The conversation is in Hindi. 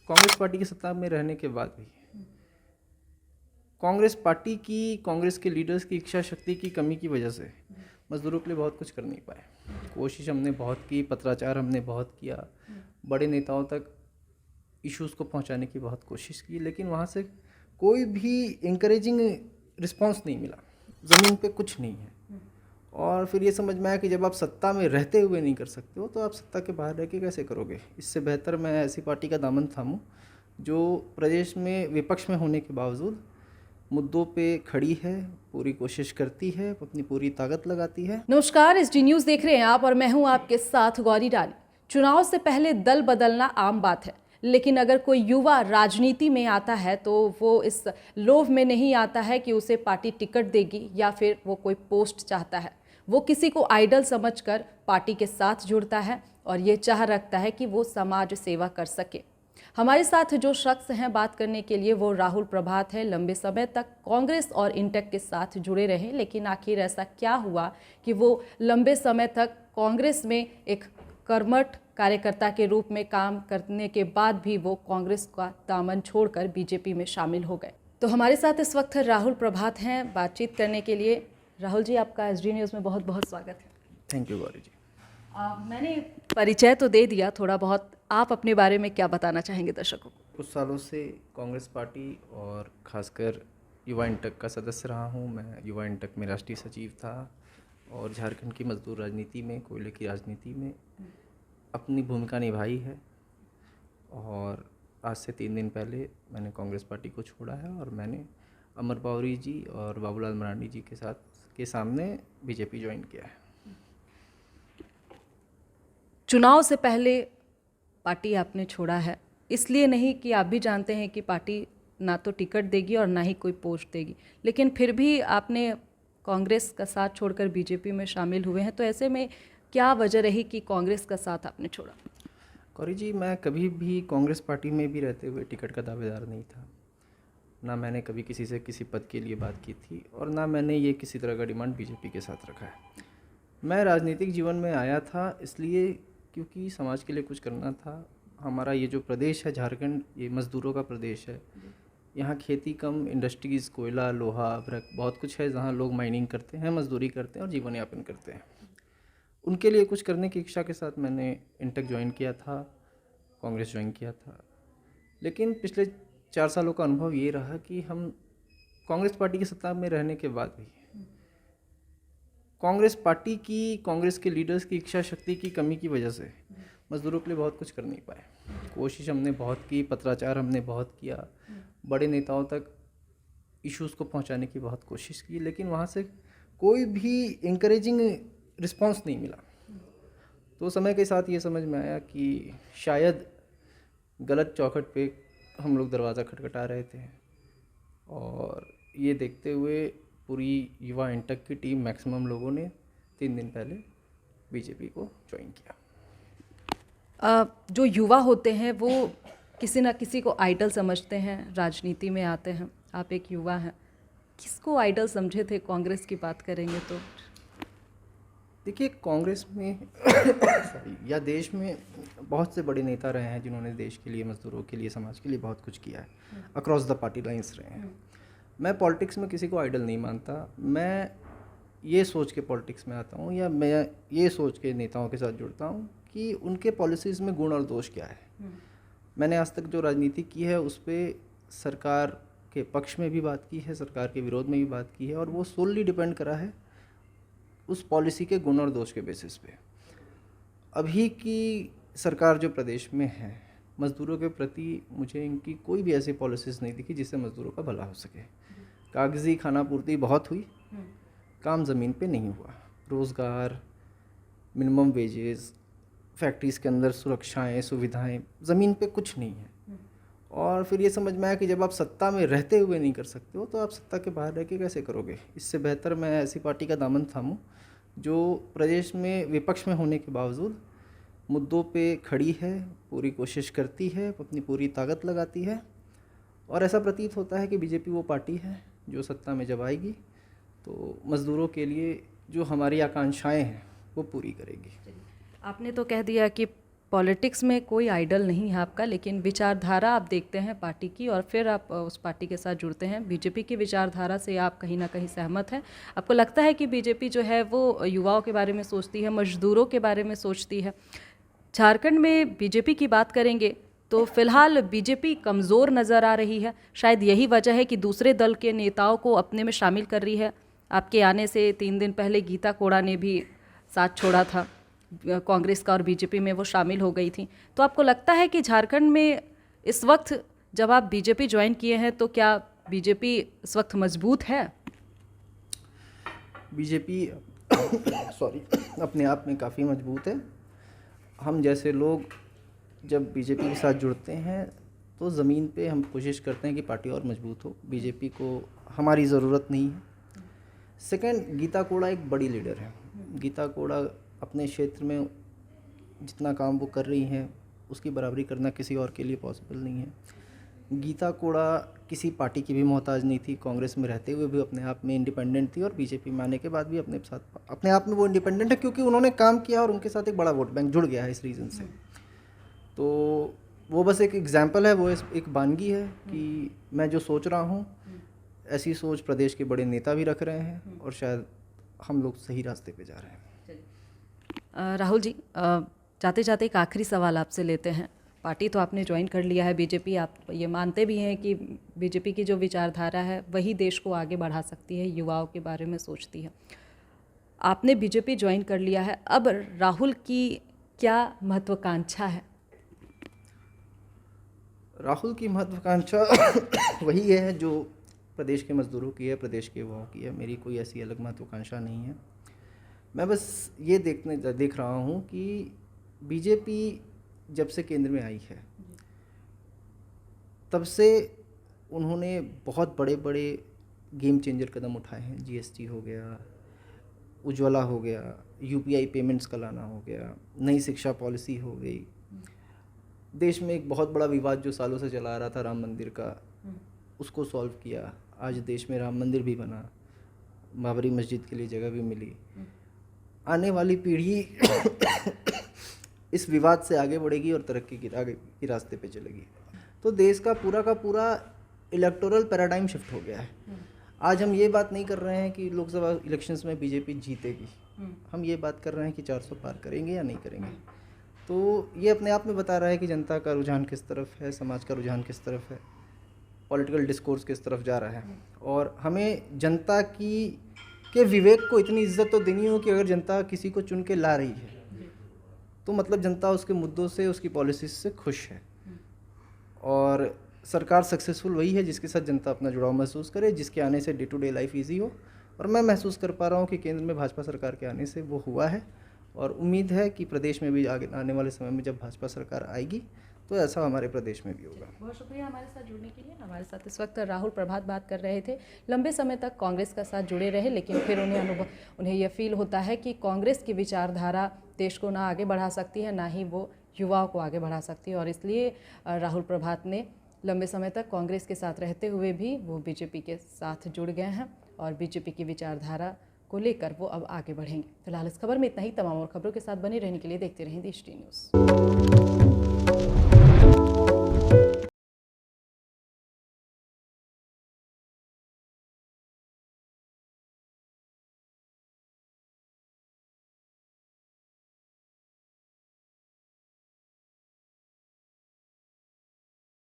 कांग्रेस पार्टी की सत्ता में रहने के बाद भी कांग्रेस पार्टी की, कांग्रेस के लीडर्स की इच्छा शक्ति की कमी की वजह से मजदूरों के लिए बहुत कुछ कर नहीं पाए। कोशिश हमने बहुत की, पत्राचार हमने बहुत किया, बड़े नेताओं तक इश्यूज़ को पहुंचाने की बहुत कोशिश की, लेकिन वहाँ से कोई भी इंकरेजिंग रिस्पांस नहीं मिला। ज़मीन पे कुछ नहीं है। और फिर ये समझ में आया कि जब आप सत्ता में रहते हुए नहीं कर सकते हो तो आप सत्ता के बाहर रह के कैसे करोगे। इससे बेहतर मैं ऐसी पार्टी का दामन थामूं जो प्रदेश में विपक्ष में होने के बावजूद मुद्दों पे खड़ी है, पूरी कोशिश करती है, अपनी पूरी ताकत लगाती है। नमस्कार, SD न्यूज़ देख रहे हैं आप और मैं हूं आपके साथ गौरी डाली। चुनाव से पहले दल बदलना आम बात है, लेकिन अगर कोई युवा राजनीति में आता है तो वो इस लोभ में नहीं आता है कि उसे पार्टी टिकट देगी या फिर वो कोई पोस्ट चाहता है। वो किसी को आइडल समझकर पार्टी के साथ जुड़ता है और ये चाह रखता है कि वो समाज सेवा कर सके। हमारे साथ जो शख्स हैं बात करने के लिए वो राहुल प्रभात है। लंबे समय तक कांग्रेस और इंटेक के साथ जुड़े रहे, लेकिन आखिर ऐसा क्या हुआ कि वो लंबे समय तक कांग्रेस में एक कर्मठ कार्यकर्ता के रूप में काम करने के बाद भी वो कांग्रेस का दामन छोड़कर बीजेपी में शामिल हो गए। तो हमारे साथ इस वक्त राहुल प्रभात हैं बातचीत करने के लिए। राहुल जी, आपका SD न्यूज़ में बहुत बहुत स्वागत है। थैंक यू गौरी जी। मैंने परिचय तो दे दिया, थोड़ा बहुत आप अपने बारे में क्या बताना चाहेंगे दर्शकों को? कुछ सालों से कांग्रेस पार्टी और खासकर युवा इंटक का सदस्य रहा हूँ। मैं युवा इंटक में राष्ट्रीय सचिव था और झारखंड की मजदूर राजनीति में, कोयले की राजनीति में अपनी भूमिका निभाई है। और आज से 3 दिन पहले मैंने कांग्रेस पार्टी को छोड़ा है और मैंने अमर बावरी जी और बाबूलाल मरांडी जी के सामने बीजेपी ज्वाइन किया है। चुनाव से पहले पार्टी आपने छोड़ा है, इसलिए नहीं कि आप भी जानते हैं कि पार्टी ना तो टिकट देगी और ना ही कोई पोस्ट देगी, लेकिन फिर भी आपने कांग्रेस का साथ छोड़कर बीजेपी में शामिल हुए हैं। तो ऐसे में क्या वजह रही कि कांग्रेस का साथ आपने छोड़ा? गौरी जी, मैं कभी भी कांग्रेस पार्टी में भी रहते हुए टिकट का दावेदार नहीं था। ना मैंने कभी किसी से किसी पद के लिए बात की थी और ना मैंने ये किसी तरह का डिमांड बीजेपी के साथ रखा है। मैं राजनीतिक जीवन में आया था इसलिए क्योंकि समाज के लिए कुछ करना था। हमारा ये जो प्रदेश है झारखंड, ये मज़दूरों का प्रदेश है। यहाँ खेती कम, इंडस्ट्रीज़, कोयला, लोहा, अभ्रक बहुत कुछ है जहाँ लोग माइनिंग करते हैं, मजदूरी करते हैं और जीवन यापन करते हैं। उनके लिए कुछ करने की इच्छा के साथ मैंने इंटक ज्वाइन किया था, कांग्रेस ज्वाइन किया था। लेकिन पिछले 4 सालों का अनुभव ये रहा कि हम कांग्रेस पार्टी की सत्ता में रहने के बाद भी कांग्रेस पार्टी की, कांग्रेस के लीडर्स की इच्छा शक्ति की कमी की वजह से मजदूरों के लिए बहुत कुछ कर नहीं पाए। कोशिश हमने बहुत की, पत्राचार हमने बहुत किया, बड़े नेताओं तक इश्यूज़ को पहुंचाने की बहुत कोशिश की, लेकिन वहाँ से कोई भी इंकरेजिंग रिस्पांस नहीं मिला। तो समय के साथ ये समझ में आया कि शायद गलत चौखट पे हम लोग दरवाज़ा खटखटा रहे थे। और ये देखते हुए पूरी युवा इंटक की टीम, मैक्सिमम लोगों ने 3 दिन पहले बीजेपी को ज्वाइन किया। जो युवा होते हैं वो किसी ना किसी को आइडल समझते हैं, राजनीति में आते हैं। आप एक युवा हैं, किसको आइडल समझे थे? कांग्रेस की बात करेंगे तो देखिए, कांग्रेस में सॉरी या देश में बहुत से बड़े नेता रहे हैं जिन्होंने देश के लिए, मजदूरों के लिए, समाज के लिए बहुत कुछ किया है। अक्रॉस द पार्टी लाइंस रहे हैं। मैं पॉलिटिक्स में किसी को आइडल नहीं मानता। मैं ये सोच के पॉलिटिक्स में आता हूँ या मैं ये सोच के नेताओं के साथ जुड़ता हूँ कि उनके पॉलिसीज़ में गुण और दोष क्या है। मैंने आज तक जो राजनीति की है उस पर सरकार के पक्ष में भी बात की है, सरकार के विरोध में भी बात की है, और वो सोलली डिपेंड करा है उस पॉलिसी के गुण और दोष के बेसिस पे। अभी की सरकार जो प्रदेश में है, मज़दूरों के प्रति मुझे इनकी कोई भी ऐसी पॉलिसीज़ नहीं दिखी जिससे मज़दूरों का भला हो सके। कागजी खाना पूर्ति बहुत हुई, काम ज़मीन पे नहीं हुआ। रोज़गार, मिनिमम वेजेस, फैक्ट्रीज़ के अंदर सुरक्षाएं, सुविधाएं, ज़मीन पे कुछ नहीं है। और फिर ये समझ में आया कि जब आप सत्ता में रहते हुए नहीं कर सकते हो तो आप सत्ता के बाहर रह के कैसे करोगे। इससे बेहतर मैं ऐसी पार्टी का दामन थामूं जो प्रदेश में विपक्ष में होने के बावजूद मुद्दों पे खड़ी है, पूरी कोशिश करती है, अपनी पूरी ताकत लगाती है। और ऐसा प्रतीत होता है कि बीजेपी वो पार्टी है जो सत्ता में जब आएगी तो मज़दूरों के लिए जो हमारी आकांक्षाएं हैं वो पूरी करेगी। आपने तो कह दिया कि पॉलिटिक्स में कोई आइडल नहीं है आपका, लेकिन विचारधारा आप देखते हैं पार्टी की और फिर आप उस पार्टी के साथ जुड़ते हैं। बीजेपी की विचारधारा से आप कहीं ना कहीं सहमत हैं? आपको लगता है कि बीजेपी जो है वो युवाओं के बारे में सोचती है, मजदूरों के बारे में सोचती है? झारखंड में बीजेपी की बात करेंगे तो फिलहाल बीजेपी कमज़ोर नज़र आ रही है। शायद यही वजह है कि दूसरे दल के नेताओं को अपने में शामिल कर रही है। आपके आने से 3 दिन पहले गीता कोड़ा ने भी साथ छोड़ा था कांग्रेस का और बीजेपी में वो शामिल हो गई थी। तो आपको लगता है कि झारखंड में इस वक्त जब आप बीजेपी ज्वाइन किए हैं तो क्या बीजेपी इस वक्त मजबूत है? बीजेपी सॉरी अपने आप में काफ़ी मजबूत है। हम जैसे लोग जब बीजेपी के साथ जुड़ते हैं तो ज़मीन पे हम कोशिश करते हैं कि पार्टी और मजबूत हो। बीजेपी को हमारी ज़रूरत नहीं है। सेकंड, गीता कोड़ा एक बड़ी लीडर है। गीता कोड़ा अपने क्षेत्र में जितना काम वो कर रही हैं उसकी बराबरी करना किसी और के लिए पॉसिबल नहीं है। गीता कोड़ा किसी पार्टी की भी मोहताज नहीं थी। कांग्रेस में रहते हुए भी अपने आप में इंडिपेंडेंट थी और बीजेपी में आने के बाद भी अपने आप में वो इंडिपेंडेंट है, क्योंकि उन्होंने काम किया और उनके साथ एक बड़ा वोट बैंक जुड़ गया है इस रीज़न से। तो वो बस एक एग्जाम्पल है, वो एक वानगी है कि मैं जो सोच रहा हूँ ऐसी सोच प्रदेश के बड़े नेता भी रख रहे हैं और शायद हम लोग सही रास्ते पे जा रहे हैं। राहुल जी, जाते जाते एक आखिरी सवाल आपसे लेते हैं। पार्टी तो आपने ज्वाइन कर लिया है बीजेपी, आप ये मानते भी हैं कि बीजेपी की जो विचारधारा है वही देश को आगे बढ़ा सकती है, युवाओं के बारे में सोचती है। आपने बीजेपी ज्वाइन कर लिया है, अब राहुल की क्या महत्वाकांक्षा है? राहुल की महत्वाकांक्षा वही है जो प्रदेश के मजदूरों की है, प्रदेश के युवाओं की है। मेरी कोई ऐसी अलग महत्वाकांक्षा नहीं है। मैं बस ये देख रहा हूँ कि बीजेपी जब से केंद्र में आई है तब से उन्होंने बहुत बड़े बड़े गेम चेंजर कदम उठाए हैं। जीएसटी हो गया, उज्ज्वला हो गया, यूपीआई पेमेंट्स का लाना हो गया, नई शिक्षा पॉलिसी हो गई। देश में एक बहुत बड़ा विवाद जो सालों से चला आ रहा था राम मंदिर का, उसको सॉल्व किया। आज देश में राम मंदिर भी बना, बाबरी मस्जिद के लिए जगह भी मिली। आने वाली पीढ़ी इस विवाद से आगे बढ़ेगी और तरक्की की रास्ते पे चलेगी। तो देश का पूरा इलेक्टोरल पैराडाइम शिफ्ट हो गया है। आज हम ये बात नहीं कर रहे हैं कि लोकसभा इलेक्शंस में बीजेपी जीतेगी, हम ये बात कर रहे हैं कि 400 पार करेंगे या नहीं करेंगे। तो ये अपने आप में बता रहा है कि जनता का रुझान किस तरफ है, समाज का रुझान किस तरफ है, पॉलिटिकल डिस्कोर्स किस तरफ जा रहा है। और हमें जनता के विवेक को इतनी इज्जत तो देनी हो कि अगर जनता किसी को चुन के ला रही है तो मतलब जनता उसके मुद्दों से, उसकी पॉलिसीज से खुश है। और सरकार सक्सेसफुल वही है जिसके साथ जनता अपना जुड़ाव महसूस करे, जिसके आने से day to day life easy हो। और मैं महसूस कर पा रहा हूँ कि केंद्र में भाजपा सरकार के आने से वो हुआ है। और उम्मीद है कि प्रदेश में भी आगे आने वाले समय में जब भाजपा सरकार आएगी तो ऐसा हमारे प्रदेश में भी होगा। बहुत शुक्रिया हमारे साथ जुड़ने के लिए। हमारे साथ इस वक्त राहुल प्रभात बात कर रहे थे। लंबे समय तक कांग्रेस का साथ जुड़े रहे, लेकिन फिर उन्हें यह फील होता है कि कांग्रेस की विचारधारा देश को ना आगे बढ़ा सकती है, ना ही वो युवाओं को आगे बढ़ा सकती है। और इसलिए राहुल प्रभात ने लंबे समय तक कांग्रेस के साथ रहते हुए भी वो बीजेपी के साथ जुड़ गए हैं और बीजेपी की विचारधारा को लेकर वो अब आगे बढ़ेंगे। फिलहाल इस खबर में इतना ही। तमाम और खबरों के साथ बने रहने के लिए देखते रहें देश टी न्यूज़।